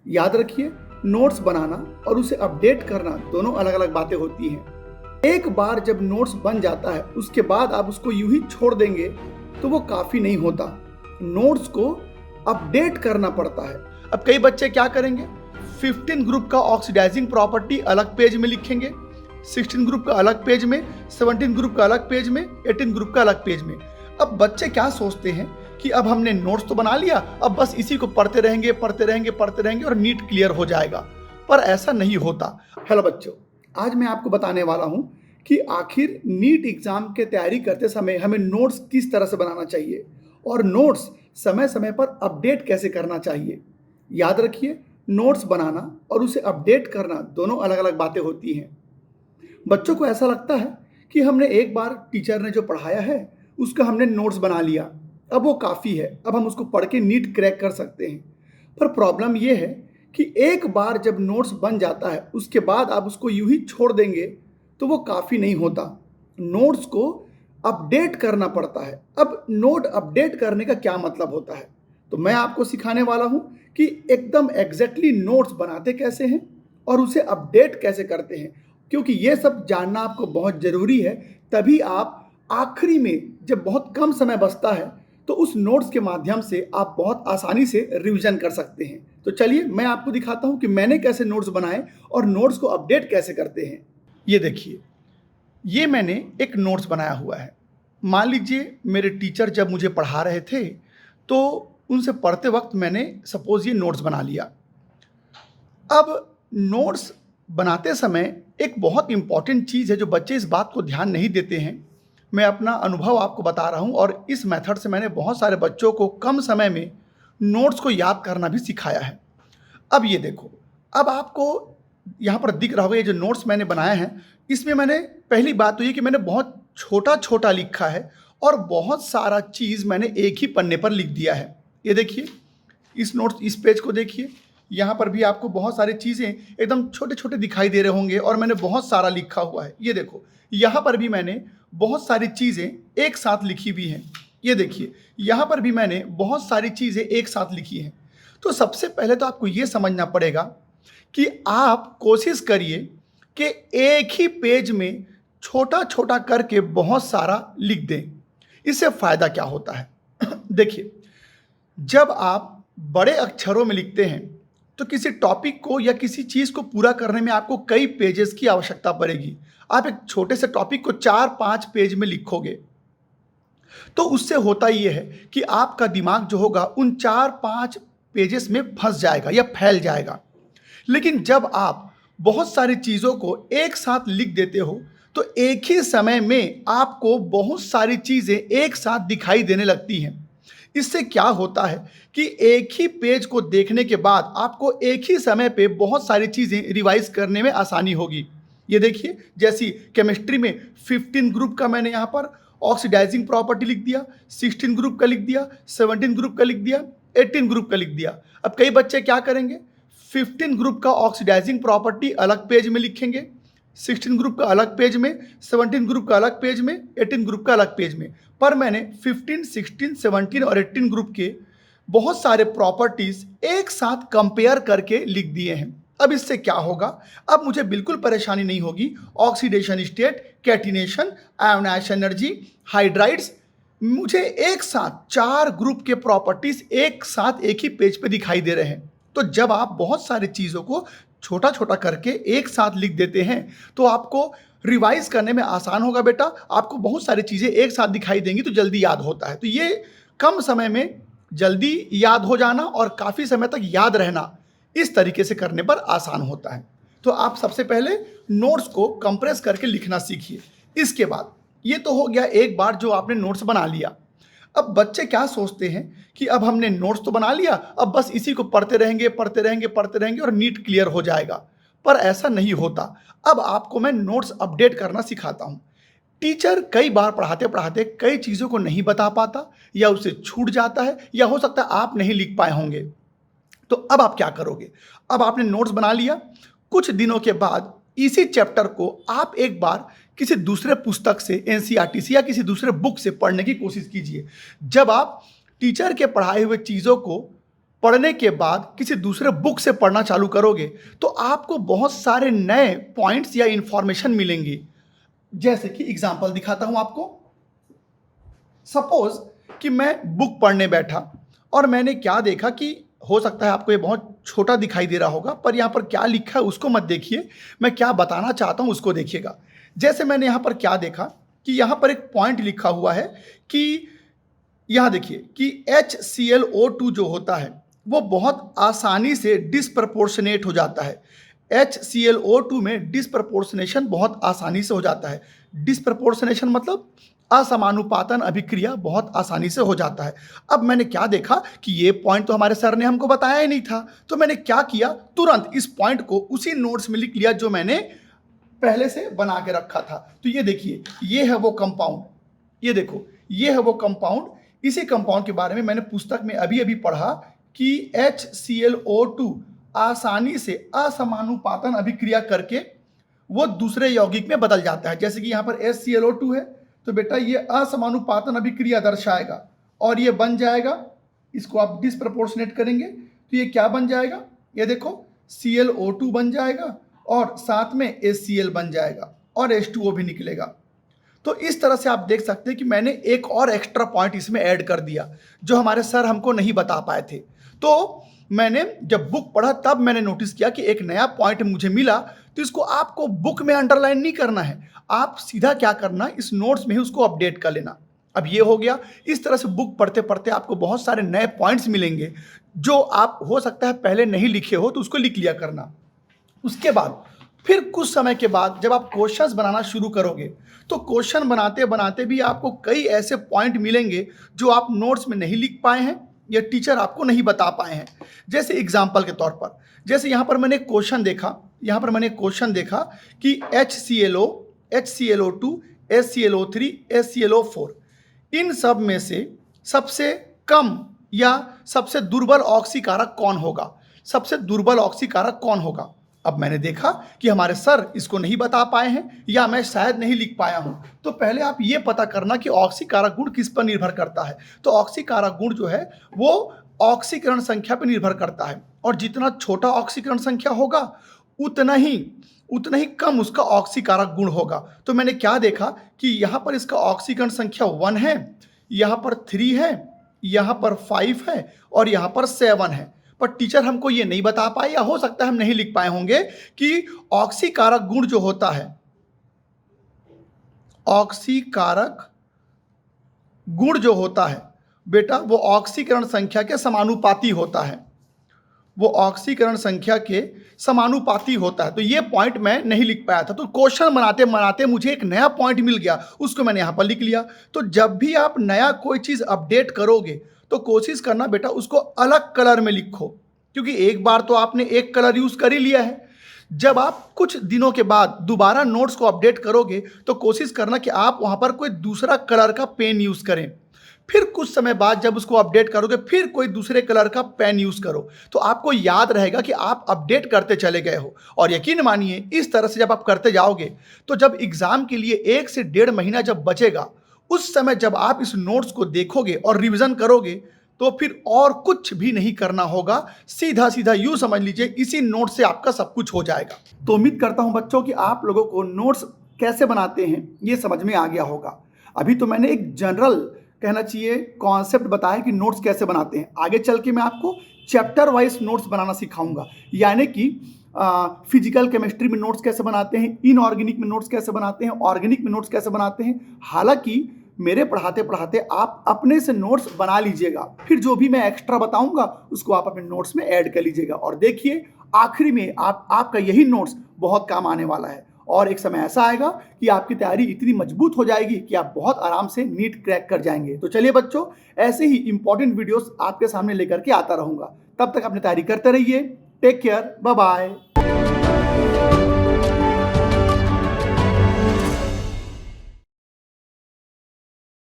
याद रखिए, नोट्स बनाना और उसे अपडेट करना दोनों अलग अलग बातें होती हैं। एक बार जब नोट्स बन जाता है उसके बाद आप उसको यूं ही छोड़ देंगे तो वो काफ़ी नहीं होता। नोट्स को अपडेट करना पड़ता है। अब कई बच्चे क्या करेंगे, 15 ग्रुप का ऑक्सीडाइजिंग प्रॉपर्टी अलग पेज में लिखेंगे, 16 ग्रुप का अलग पेज में, 17 ग्रुप का अलग पेज में, 18 ग्रुप का अलग पेज में। अब बच्चे क्या सोचते हैं कि अब हमने नोट्स तो बना लिया, अब बस इसी को पढ़ते रहेंगे पढ़ते रहेंगे पढ़ते रहेंगे और नीट क्लियर हो जाएगा, पर ऐसा नहीं होता। हेलो बच्चों, आज मैं आपको बताने वाला हूं कि आखिर नीट एग्जाम के तैयारी करते समय हमें नोट्स किस तरह से बनाना चाहिए और नोट्स समय समय पर अपडेट कैसे करना चाहिए। याद रखिए, नोट्स बनाना और उसे अपडेट करना दोनों अलग अलग बातें होती हैं। बच्चों को ऐसा लगता है कि हमने एक बार टीचर ने जो पढ़ाया है उसका हमने नोट्स बना लिया, अब वो काफ़ी है, अब हम उसको पढ़ के नीट क्रैक कर सकते हैं। पर प्रॉब्लम ये है कि एक बार जब नोट्स बन जाता है उसके बाद आप उसको यूं ही छोड़ देंगे तो वो काफ़ी नहीं होता। नोट्स को अपडेट करना पड़ता है। अब नोट अपडेट करने का क्या मतलब होता है, तो मैं आपको सिखाने वाला हूं कि एकदम एग्जैक्टली नोट्स बनाते कैसे हैं और उसे अपडेट कैसे करते हैं, क्योंकि ये सब जानना आपको बहुत ज़रूरी है। तभी आप आखिरी में जब बहुत कम समय बचता है तो उस नोट्स के माध्यम से आप बहुत आसानी से रिवीजन कर सकते हैं। तो चलिए मैं आपको दिखाता हूं कि मैंने कैसे नोट्स बनाए और नोट्स को अपडेट कैसे करते हैं। ये देखिए, ये मैंने एक नोट्स बनाया हुआ है। मान लीजिए मेरे टीचर जब मुझे पढ़ा रहे थे तो उनसे पढ़ते वक्त मैंने सपोज ये नोट्स बना लिया। अब नोट्स बनाते समय एक बहुत इंपॉर्टेंट चीज़ है जो बच्चे इस बात को ध्यान नहीं देते हैं। मैं अपना अनुभव आपको बता रहा हूँ और इस मेथड से मैंने बहुत सारे बच्चों को कम समय में नोट्स को याद करना भी सिखाया है। अब ये देखो, अब आपको यहाँ पर दिख रहा होगा ये जो नोट्स मैंने बनाए हैं, इसमें मैंने पहली बात तो ये कि मैंने बहुत छोटा छोटा लिखा है और बहुत सारा चीज़ मैंने एक ही पन्ने पर लिख दिया है। ये देखिए, इस नोट्स इस पेज को देखिए, यहाँ पर भी आपको बहुत सारी चीज़ें एकदम छोटे छोटे दिखाई दे रहे होंगे और मैंने बहुत सारा लिखा हुआ है। ये देखो, यहाँ पर भी मैंने बहुत सारी चीज़ें एक साथ लिखी हुई हैं। ये देखिए, यहाँ पर भी मैंने बहुत सारी चीज़ें एक साथ लिखी हैं। तो सबसे पहले तो आपको ये समझना पड़ेगा कि आप कोशिश करिए कि एक ही पेज में छोटा छोटा करके बहुत सारा लिख दें। इससे फ़ायदा क्या होता है देखिए, जब आप बड़े अक्षरों में लिखते हैं तो किसी टॉपिक को या किसी चीज़ को पूरा करने में आपको कई पेजेस की आवश्यकता पड़ेगी। आप एक छोटे से टॉपिक को 4-5 पेज में लिखोगे तो उससे होता ये है कि आपका दिमाग जो होगा उन 4-5 पेजेस में फंस जाएगा या फैल जाएगा। लेकिन जब आप बहुत सारी चीज़ों को एक साथ लिख देते हो तो एक ही समय में आपको बहुत सारी चीज़ें एक साथ दिखाई देने लगती हैं। इससे क्या होता है कि एक ही पेज को देखने के बाद आपको एक ही समय पे बहुत सारी चीज़ें रिवाइज करने में आसानी होगी। ये देखिए, जैसी केमिस्ट्री में 15 ग्रुप का मैंने यहाँ पर ऑक्सीडाइजिंग प्रॉपर्टी लिख दिया, 16 ग्रुप का लिख दिया, 17 ग्रुप का लिख दिया, 18 ग्रुप का लिख दिया। अब कई बच्चे क्या करेंगे, 15 ग्रुप का ऑक्सीडाइजिंग प्रॉपर्टी अलग पेज में लिखेंगे, 16 ग्रुप का अलग पेज में, 17 ग्रुप का अलग पेज में, 18 ग्रुप का अलग पेज में। पर मैंने 15, 16, 17 और 18 ग्रुप के बहुत सारे प्रॉपर्टीज एक साथ कंपेयर करके लिख दिए हैं। अब इससे क्या होगा, अब मुझे बिल्कुल परेशानी नहीं होगी। Oxidation state, catenation, ionisation energy, hydrides, मुझे एक साथ 4 ग्रुप के प्रॉपर्टीज एक साथ एक ही पेज पे दिखाई दे रहे हैं। तो जब आप बहुत सारी चीज़ों को छोटा छोटा करके एक साथ लिख देते हैं तो आपको रिवाइज करने में आसान होगा बेटा। आपको बहुत सारी चीज़ें एक साथ दिखाई देंगी तो जल्दी याद होता है। तो ये कम समय में जल्दी याद हो जाना और काफ़ी समय तक याद रहना, इस तरीके से करने पर आसान होता है। तो आप सबसे पहले नोट्स को कंप्रेस करके लिखना सीखिए। इसके बाद ये तो हो गया एक बार जो आपने नोट्स बना लिया। अब बच्चे क्या सोचते हैं कि अब हमने नोट्स तो बना लिया, अब बस इसी को पढ़ते रहेंगे पढ़ते रहेंगे पढ़ते रहेंगे और नीट क्लियर हो जाएगा, पर ऐसा नहीं होता। अब आपको मैं नोट्स अपडेट करना सिखाता हूँ। टीचर कई बार पढ़ाते पढ़ाते कई चीज़ों को नहीं बता पाता या उसे छूट जाता है या हो सकता है आप नहीं लिख पाए होंगे। तो अब आप क्या करोगे, अब आपने नोट्स बना लिया, कुछ दिनों के बाद इसी चैप्टर को आप एक बार किसी दूसरे पुस्तक से, एनसीईआरटी से या किसी दूसरे बुक से पढ़ने की कोशिश कीजिए। जब आप टीचर के पढ़ाए हुए चीज़ों को पढ़ने के बाद किसी दूसरे बुक से पढ़ना चालू करोगे तो आपको बहुत सारे नए पॉइंट्स या इंफॉर्मेशन मिलेंगी। जैसे कि एग्जांपल दिखाता हूं आपको। सपोज कि मैं बुक पढ़ने बैठा और मैंने क्या देखा कि हो सकता है आपको ये बहुत छोटा दिखाई दे रहा होगा, पर यहाँ पर क्या लिखा है उसको मत देखिए, मैं क्या बताना चाहता हूँ उसको देखिएगा। जैसे मैंने यहाँ पर क्या देखा कि यहाँ पर एक पॉइंट लिखा हुआ है कि यहाँ देखिए कि HClO2 जो होता है वो बहुत आसानी से डिसप्रपोर्शनेट हो जाता है। HClO2 में डिसप्रपोर्शनेशन बहुत आसानी से हो जाता है। डिसप्रपोर्शनेशन मतलब असमानुपातन अभिक्रिया बहुत आसानी से हो जाता है। अब मैंने क्या देखा कि ये पॉइंट तो हमारे सर ने हमको बताया ही नहीं था, तो मैंने क्या किया, तुरंत इस पॉइंट को उसी नोट्स में लिख लिया जो मैंने पहले से बना के रखा था। तो ये देखिए, ये है वो कंपाउंड, ये देखो ये है वो कंपाउंड। इसी कंपाउंड के बारे में मैंने पुस्तक में अभी अभी पढ़ा कि HClO2 आसानी से असमानुपातन अभिक्रिया करके वो दूसरे यौगिक में बदल जाता है। जैसे कि यहाँ पर HClO2 है तो बेटा ये असमानुपातन अभिक्रिया दर्शाएगा और ये बन जाएगा, इसको आप डिसप्रपोर्शनेट करेंगे तो ये क्या बन जाएगा, ये देखो Cl2 बन जाएगा और साथ में HCl बन जाएगा और H2O भी निकलेगा। तो इस तरह से आप देख सकते हैं कि मैंने एक और एक्स्ट्रा पॉइंट इसमें ऐड कर दिया जो हमारे सर हमको नहीं बता पाए थे। तो मैंने जब बुक पढ़ा तब मैंने नोटिस किया कि एक नया पॉइंट मुझे मिला, तो इसको आपको बुक में अंडरलाइन नहीं करना है, आप सीधा क्या करना, इस नोट्स में ही उसको अपडेट कर लेना। अब ये हो गया। इस तरह से बुक पढ़ते पढ़ते आपको बहुत सारे नए पॉइंट्स मिलेंगे जो आप हो सकता है पहले नहीं लिखे हो, तो उसको लिख लिया करना। उसके बाद फिर कुछ समय के बाद जब आप क्वेश्चंस बनाना शुरू करोगे तो क्वेश्चन बनाते बनाते भी आपको कई ऐसे पॉइंट मिलेंगे जो आप नोट्स में नहीं लिख पाए हैं या टीचर आपको नहीं बता पाए हैं। जैसे एग्जाम्पल के तौर पर, जैसे यहाँ पर मैंने क्वेश्चन देखा कि HClO, HClO2, HClO3, HClO4 इन सब में से सबसे कम या सबसे दुर्बल ऑक्सीकारक कौन होगा, सबसे दुर्बल ऑक्सीकारक कौन होगा। अब मैंने देखा कि हमारे सर इसको नहीं बता पाए हैं या मैं शायद नहीं लिख पाया हूं, तो पहले आप ये पता करना कि ऑक्सीकारक गुण किस पर निर्भर करता है। तो ऑक्सीकारक गुण जो है वो ऑक्सीकरण संख्या पर निर्भर करता है और जितना छोटा ऑक्सीकरण संख्या होगा उतना ही कम उसका ऑक्सीकारक गुण होगा। तो मैंने क्या देखा कि यहाँ पर इसका ऑक्सीकरण संख्या 1 है, यहाँ पर 3 है, यहाँ पर 5 है और यहाँ पर 7 है। पर टीचर हमको ये नहीं बता पाए या हो सकता है हम नहीं लिख पाए होंगे कि ऑक्सीकारक गुण जो होता है, ऑक्सीकारक गुण जो होता है बेटा वो ऑक्सीकरण संख्या के समानुपाती होता है, वो ऑक्सीकरण संख्या के समानुपाती होता है। तो ये पॉइंट मैं नहीं लिख पाया था, तो क्वेश्चन बनाते बनाते मुझे एक नया पॉइंट मिल गया, उसको मैंने यहाँ पर लिख लिया। तो जब भी आप नया कोई चीज़ अपडेट करोगे तो कोशिश करना बेटा उसको अलग कलर में लिखो, क्योंकि एक बार तो आपने एक कलर यूज़ कर ही लिया है। जब आप कुछ दिनों के बाद दोबारा नोट्स को अपडेट करोगे तो कोशिश करना कि आप वहाँ पर कोई दूसरा कलर का पेन यूज़ करें। फिर कुछ समय बाद जब उसको अपडेट करोगे फिर कोई दूसरे कलर का पेन यूज़ करो, तो आपको याद रहेगा कि आप अपडेट करते चले गए हो। और यकीन मानिए इस तरह से जब आप करते जाओगे तो जब एग्ज़ाम के लिए 1 से 1.5 महीना जब बचेगा, उस समय जब आप इस नोट्स को देखोगे और रिवीजन करोगे तो फिर और कुछ भी नहीं करना होगा, सीधा सीधा यूँ समझ लीजिए इसी नोट से आपका सब कुछ हो जाएगा। तो उम्मीद करता हूँ बच्चों कि आप लोगों को नोट्स कैसे बनाते हैं ये समझ में आ गया होगा। अभी तो मैंने एक जनरल कहना चाहिए कॉन्सेप्ट बताया कि नोट्स कैसे बनाते हैं। आगे चल के मैं आपको चैप्टर वाइज नोट्स बनाना सिखाऊंगा, यानी कि फिजिकल केमिस्ट्री में नोट्स कैसे बनाते हैं, इनऑर्गेनिक में नोट्स कैसे बनाते हैं, ऑर्गेनिक में नोट्स कैसे बनाते हैं। हालांकि मेरे पढ़ाते पढ़ाते आप अपने से नोट्स बना लीजिएगा, फिर जो भी मैं एक्स्ट्रा बताऊंगा उसको आप अपने नोट्स में ऐड कर लीजिएगा और देखिए आखिरी में आपका यही नोट्स बहुत काम आने वाला है। और एक समय ऐसा आएगा कि आपकी तैयारी इतनी मजबूत हो जाएगी कि आप बहुत आराम से नीट क्रैक कर जाएंगे। तो चलिए बच्चों, ऐसे ही इंपॉर्टेंट वीडियोस आपके सामने लेकर के आता रहूंगा। तब तक अपनी तैयारी करते रहिए। Take care, bye bye.